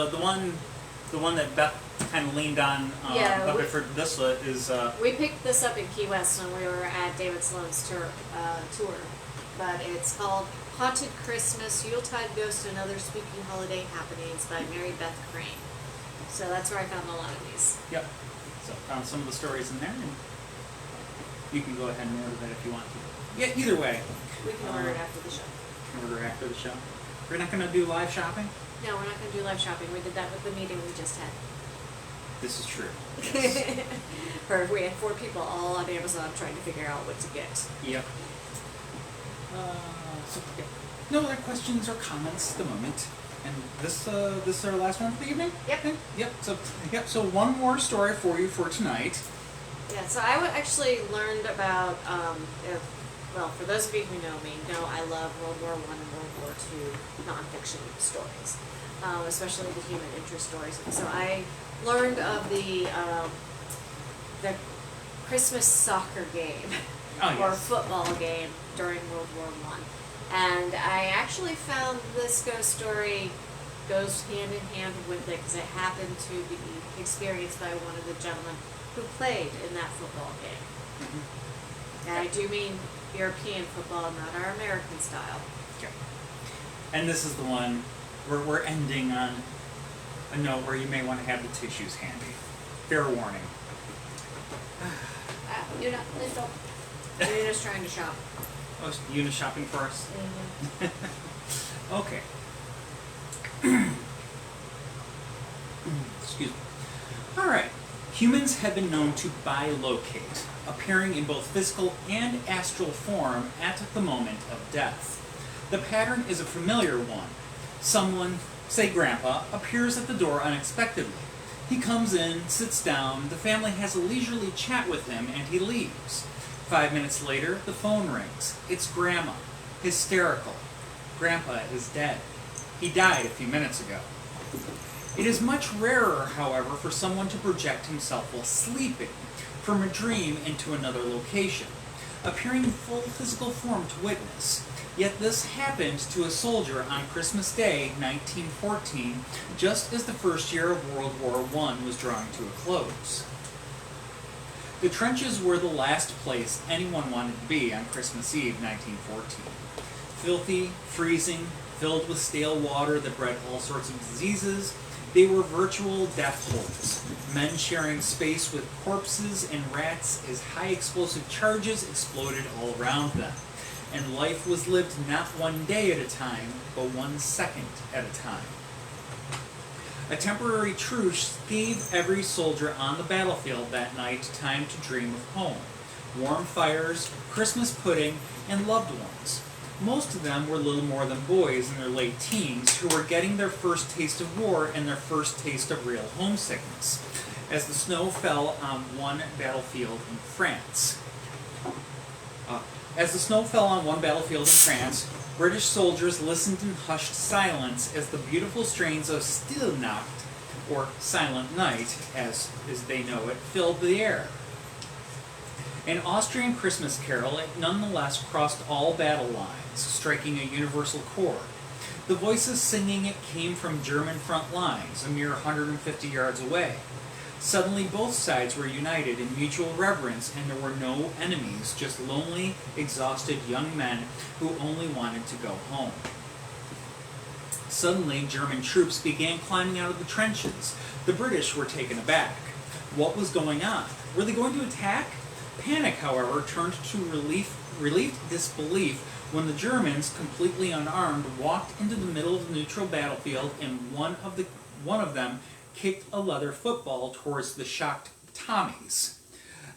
one that Beth kind of leaned on Yeah, up we- for this is We picked this up in Key West when we were at David Sloan's tour, but it's called Haunted Christmas, Yuletide Ghost and Other Spooky Holiday Happenings by Mary Beth Crane. So that's where I found a lot of these. yep. So found some of the stories in there, and you can go ahead and order that if you want to. Yeah, either way, We can order it after the show. order after the show. We're not going to do live shopping. No, we're not going to do live shopping. We did that with the meeting we just had. This is true. Yes. We had 4 people all on Amazon trying to figure out what to get. Yep. So, yeah. No other questions or comments at the moment. And this is our last one for the evening? Yep. Yep. So one more story for you for tonight. Yeah, so I actually learned about, well, for those of you who know me, know I love World War I and World War II nonfiction stories, especially the human interest stories. And so I learned of the Christmas soccer game Oh, or yes. football game during World War I. And I actually found this ghost story goes hand in hand with it because it happened to be experienced by one of the gentlemen who played in that football game. Mm-hmm. And I do mean European football, not our American style. Okay. And this is the one where we're ending on a note where you may want to have the tissues handy. Fair warning. You're not, please don't. You're just trying to shop. Oh, Una shopping for us? Mm-hmm. Okay. Excuse me. Alright. Humans have been known to bilocate, appearing in both physical and astral form at the moment of death. The pattern is a familiar one. Someone, say Grandpa, appears at the door unexpectedly. He comes in, sits down, the family has a leisurely chat with him, and he leaves. 5 minutes later, the phone rings. It's Grandma, hysterical. Grandpa is dead. He died a few minutes ago. It is much rarer, however, for someone to project himself while sleeping, from a dream into another location, appearing in full physical form to witness. Yet this happened to a soldier on Christmas Day, 1914, just as the first year of World War I was drawing to a close. The trenches were the last place anyone wanted to be on Christmas Eve, 1914. Filthy, freezing, filled with stale water that bred all sorts of diseases, They were virtual death holes, men sharing space with corpses and rats as high explosive charges exploded all around them. And life was lived not one day at a time, but 1 second at a time. A temporary truce gave every soldier on the battlefield that night time to dream of home, warm fires, Christmas pudding, and loved ones. Most of them were little more than boys in their late teens who were getting their first taste of war and their first taste of real homesickness, as the snow fell on one battlefield in France. British soldiers listened in hushed silence as the beautiful strains of Stille Nacht, or Silent Night, as they know it, filled the air. An Austrian Christmas carol, it nonetheless crossed all battle lines, striking a universal chord. The voices singing it came from German front lines, a mere 150 yards away. Suddenly both sides were united in mutual reverence, and there were no enemies, just lonely, exhausted young men who only wanted to go home. Suddenly, German troops began climbing out of the trenches. The British were taken aback. What was going on? Were they going to attack? Panic, however, turned to relieved disbelief when the Germans, completely unarmed, walked into the middle of the neutral battlefield, and one of them kicked a leather football towards the shocked Tommies.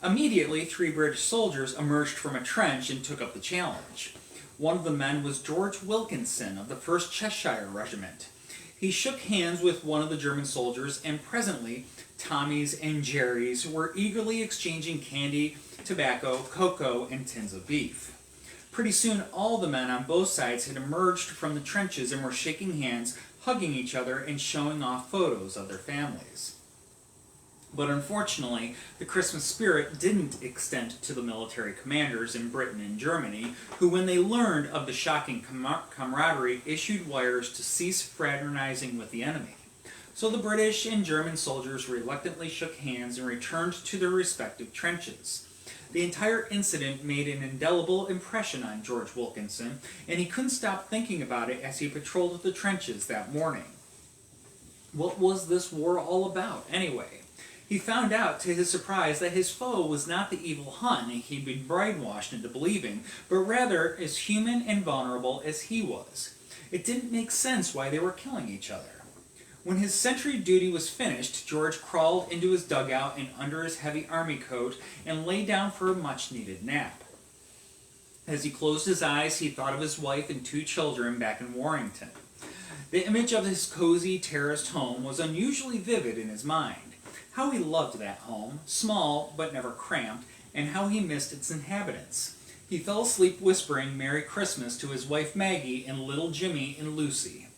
Immediately, 3 British soldiers emerged from a trench and took up the challenge. One of the men was George Wilkinson of the 1st Cheshire Regiment. He shook hands with one of the German soldiers, and presently, Tommies and Jerrys were eagerly exchanging candy, tobacco, cocoa, and tins of beef. Pretty soon, all the men on both sides had emerged from the trenches and were shaking hands, hugging each other, and showing off photos of their families. But unfortunately, the Christmas spirit didn't extend to the military commanders in Britain and Germany, who, when they learned of the shocking camaraderie, issued wires to cease fraternizing with the enemy. So the British and German soldiers reluctantly shook hands and returned to their respective trenches. The entire incident made an indelible impression on George Wilkinson, and he couldn't stop thinking about it as he patrolled the trenches that morning. What was this war all about, anyway? He found out, to his surprise, that his foe was not the evil Hun he'd been brainwashed into believing, but rather as human and vulnerable as he was. It didn't make sense why they were killing each other. When his sentry duty was finished, George crawled into his dugout and under his heavy army coat and lay down for a much-needed nap. As he closed his eyes, he thought of his wife and 2 children back in Warrington. The image of his cozy, terraced home was unusually vivid in his mind. How he loved that home, small but never cramped, and how he missed its inhabitants. He fell asleep whispering Merry Christmas to his wife Maggie and little Jimmy and Lucy.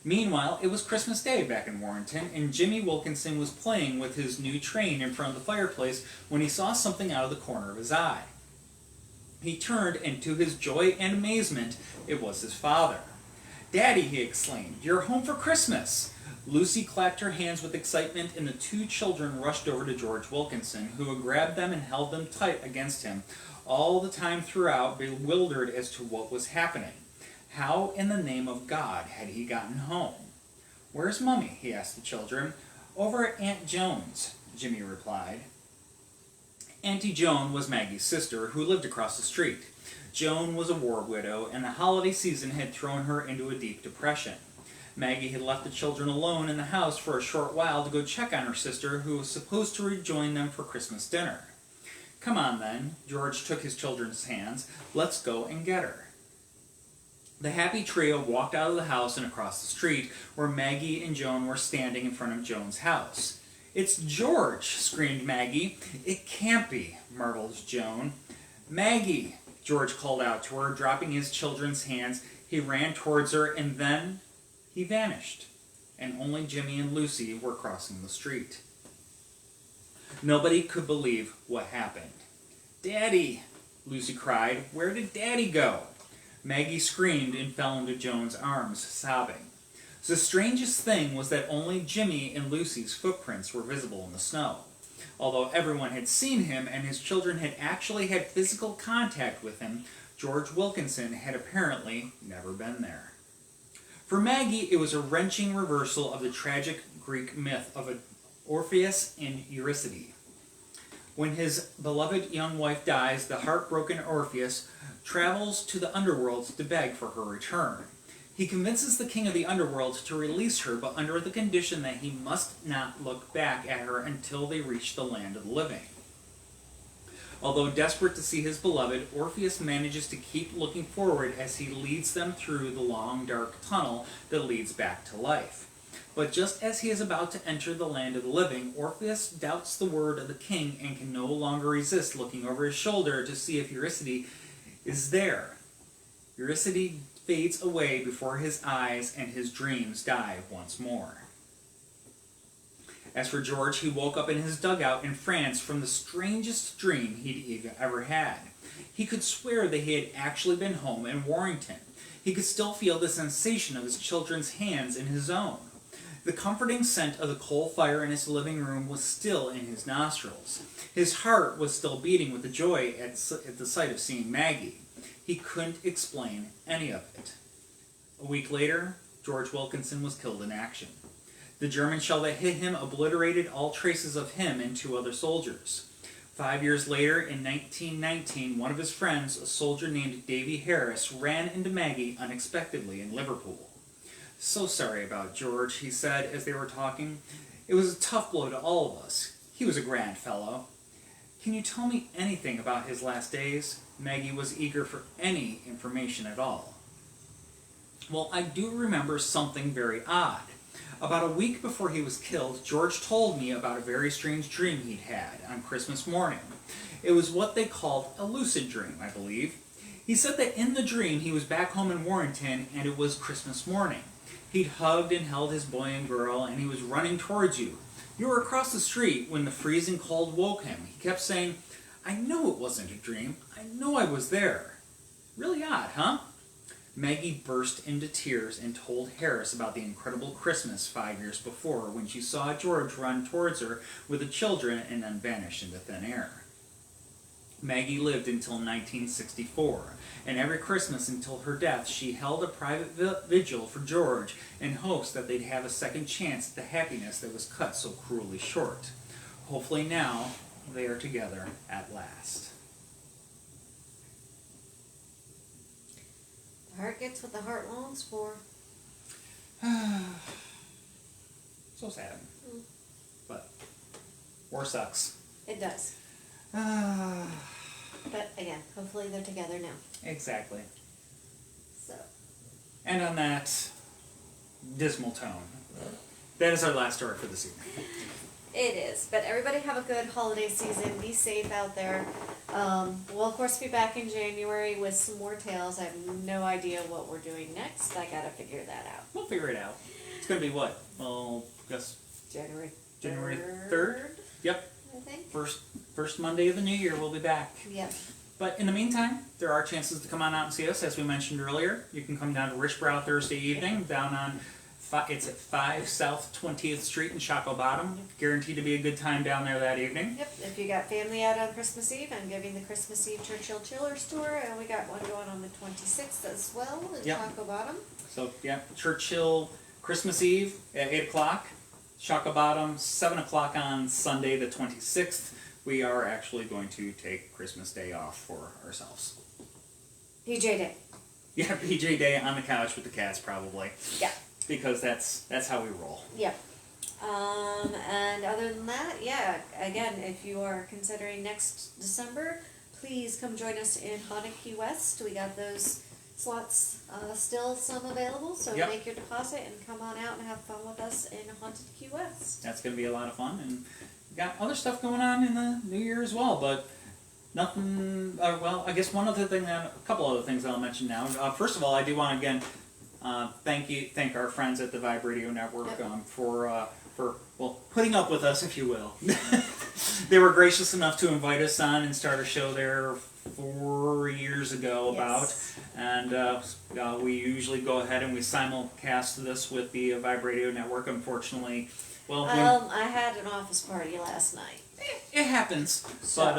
Meanwhile, it was Christmas Day back in Warrington, and Jimmy Wilkinson was playing with his new train in front of the fireplace when he saw something out of the corner of his eye. He turned, and to his joy and amazement, it was his father. "Daddy," he exclaimed, "you're home for Christmas!" Lucy clapped her hands with excitement, and the 2 children rushed over to George Wilkinson, who had grabbed them and held them tight against him, all the time throughout bewildered as to what was happening. How in the name of God had he gotten home? "Where's Mummy?" he asked the children. "Over at Aunt Joan's," Jimmy replied. Auntie Joan was Maggie's sister, who lived across the street. Joan was a war widow, and the holiday season had thrown her into a deep depression. Maggie had left the children alone in the house for a short while to go check on her sister, who was supposed to rejoin them for Christmas dinner. "Come on, then." George took his children's hands. "Let's go and get her." The happy trio walked out of the house and across the street, where Maggie and Joan were standing in front of Joan's house. "It's George!" screamed Maggie. "It can't be," marveled Joan. "Maggie!" George called out to her, dropping his children's hands. He ran towards her, and then he vanished, and only Jimmy and Lucy were crossing the street. Nobody could believe what happened. "Daddy!" Lucy cried. "Where did Daddy go?" Maggie screamed and fell into Joan's arms, sobbing. The strangest thing was that only Jimmy and Lucy's footprints were visible in the snow. Although everyone had seen him and his children had actually had physical contact with him, George Wilkinson had apparently never been there. For Maggie, it was a wrenching reversal of the tragic Greek myth of Orpheus and Eurydice. When his beloved young wife dies, the heartbroken Orpheus travels to the underworld to beg for her return. He convinces the king of the underworld to release her, but under the condition that he must not look back at her until they reach the land of the living. Although desperate to see his beloved, Orpheus manages to keep looking forward as he leads them through the long, dark tunnel that leads back to life. But just as he is about to enter the land of the living, Orpheus doubts the word of the king and can no longer resist looking over his shoulder to see if Eurydice is there. Eurydice fades away before his eyes and his dreams die once more. As for George, he woke up in his dugout in France from the strangest dream he'd ever had. He could swear that he had actually been home in Warrington. He could still feel the sensation of his children's hands in his own. The comforting scent of the coal fire in his living room was still in his nostrils. His heart was still beating with the joy at the sight of seeing Maggie. He couldn't explain any of it. A week later, George Wilkinson was killed in action. The German shell that hit him obliterated all traces of him and 2 other soldiers. 5 years later, in 1919, one of his friends, a soldier named Davy Harris, ran into Maggie unexpectedly in Liverpool. "So sorry about George," he said as they were talking. "It was a tough blow to all of us. He was a grand fellow. Can you tell me anything about his last days?" Maggie was eager for any information at all. "Well, I do remember something very odd. About a week before he was killed, George told me about a very strange dream he'd had on Christmas morning. It was what they called a lucid dream, I believe. He said that in the dream he was back home in Warrington and it was Christmas morning. He'd hugged and held his boy and girl and he was running towards you. You were across the street when the freezing cold woke him. He kept saying, 'I know it wasn't a dream. I know I was there.' Really odd, huh?" Maggie burst into tears and told Harris about the incredible Christmas 5 years before when she saw George run towards her with the children and then vanish into thin air. Maggie lived until 1964, and every Christmas until her death she held a private vigil for George in hopes that they'd have a second chance at the happiness that was cut so cruelly short. Hopefully now they are together at last. The heart gets what the heart longs for. So sad. But war sucks. It does. But again, hopefully they're together now. Exactly. So. And on that dismal tone, that is our last story for this evening. It is. But everybody have a good holiday season. Be safe out there. We'll of course be back in January with some more tales. I have no idea what we're doing next. I gotta figure that out. We'll figure it out. It's gonna be what? Well, I guess January 3rd? Yep. I think. First Monday of the new year we'll be back. Yep. But in the meantime, there are chances to come on out and see us, as we mentioned earlier. You can come down to Richbrow Thursday evening, down on, it's at 5 South 20th Street in Shockoe Bottom. Guaranteed to be a good time down there that evening. Yep. If you got family out on Christmas Eve, I'm giving the Christmas Eve Churchill Chillers tour, and we got one going on the 26th as well in Shockoe Bottom. So, yeah, Churchill Christmas Eve at 8 o'clock. Shockoe Bottom, 7 o'clock on Sunday the 26th. We are actually going to take Christmas Day off for ourselves. PJ Day. Yeah, PJ Day on the couch with the cats, probably. Yeah. Because that's how we roll. Yep. And other than that, yeah, again, if you are considering next December, please come join us in Haunted Key West. We got those slots still some available, so make your deposit and come on out and have fun with us in Haunted Key West. That's going to be a lot of fun, and we got other stuff going on in the new year as well, but nothing, well, I guess a couple other things that I'll mention now. First of all, I do want to again thank our friends at the Vibe Radio Network for putting up with us, if you will. They were gracious enough to invite us on and start a show there 4 years ago and we usually go ahead and we simulcast this with the Vibe Radio Network. Unfortunately, I had an office party last night. It happens, but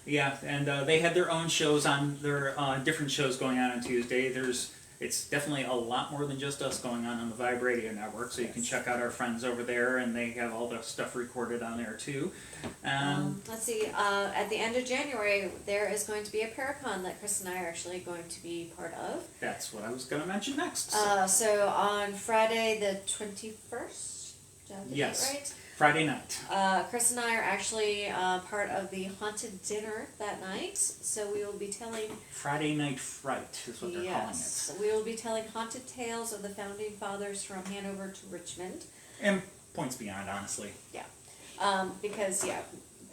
yeah, and they had their own shows on their different shows going on Tuesday. There's it's definitely a lot more than just us going on the Vibe Radio Network, so you can check out our friends over there, and they have all the stuff recorded on there too. Let's see, at the end of January, there is going to be a Paracon that Chris and I are actually going to be part of. That's what I was going to mention next. So on Friday the 21st, did I get that right? Friday night. Chris and I are actually part of the haunted dinner that night, so we will be telling... Friday Night Fright is what they're calling it. We will be telling haunted tales of the Founding Fathers from Hanover to Richmond. And points beyond, honestly. Yeah. Because,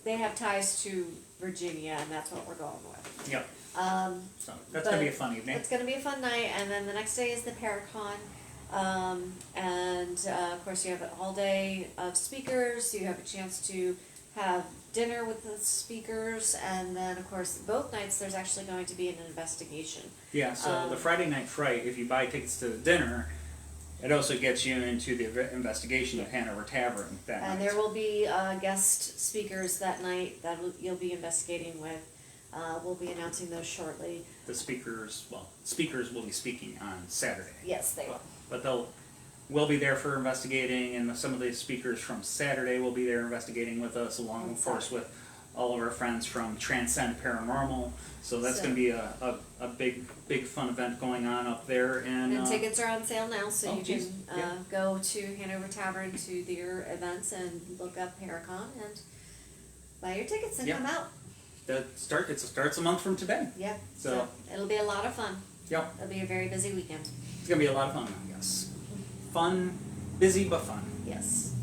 they have ties to Virginia, and that's what we're going with. Yep. So that's going to be a fun evening. It's going to be a fun night, and then the next day is the Paracon. Of course, you have all day of speakers. You have a chance to have dinner with the speakers, and then, of course, both nights there's actually going to be an investigation. Yeah, so the Friday Night Fright, if you buy tickets to the dinner, it also gets you into the investigation of Hanover Tavern that night. And there will be guest speakers that night that you'll be investigating with. We'll be announcing those shortly. The speakers will be speaking on Saturday. Yes, they will. But we'll be there for investigating, and some of the speakers from Saturday will be there investigating with us, along, of course, with all of our friends from Transcend Paranormal. So that's going to be a big fun event going on up there. And tickets are on sale now, so you can yeah. go to Hanover Tavern to their events and look up Paracon and buy your tickets and come out. It starts a month from today. Yeah. So it'll be a lot of fun. Yep. It'll be a very busy weekend. It's going to be a lot of fun, I guess. Fun, busy, but fun. Yes.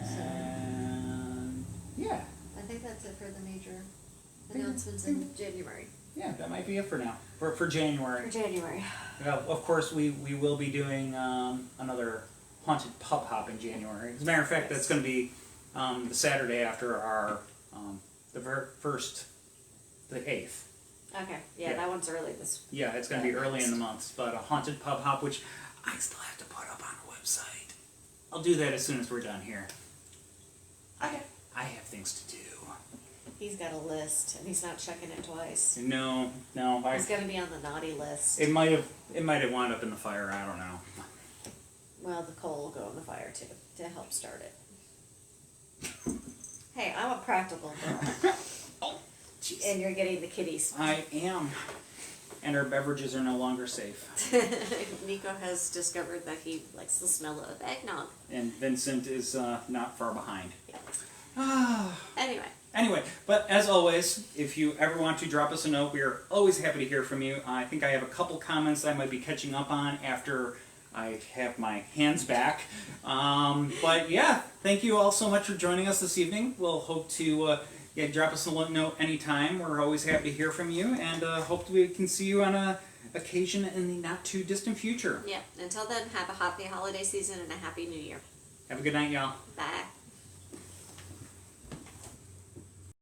And yeah. I think that's it for the major announcements in January. Yeah, that might be it for now. For January. For January. Yeah, of course, we will be doing another haunted pub hop in January. As a matter of fact, that's going to be the Saturday after our the 8th. Okay, yeah, that one's early this week. Yeah, it's going to be early in the month, but a haunted pub hop, which I still have to put up on the website. I'll do that as soon as we're done here. Okay. I have things to do. He's got a list, and he's not checking it twice. No. He's going to be on the naughty list. It might have wound up in the fire. I don't know. Well, the coal will go in the fire too to help start it. Hey, I'm a practical girl. Oh, jeez. And you're getting the kitties. I am. And our beverages are no longer safe. Nico has discovered that he likes the smell of eggnog. And Vincent is not far behind. Yeah. Anyway, but as always, if you ever want to drop us a note, we are always happy to hear from you. I think I have a couple comments I might be catching up on after I have my hands back. But yeah, thank you all so much for joining us this evening. We'll hope to drop us a note anytime. We're always happy to hear from you, and hope we can see you on a occasion in the not too distant future. Yeah. Until then, have a happy holiday season and a happy new year. Have a good night, y'all. Bye.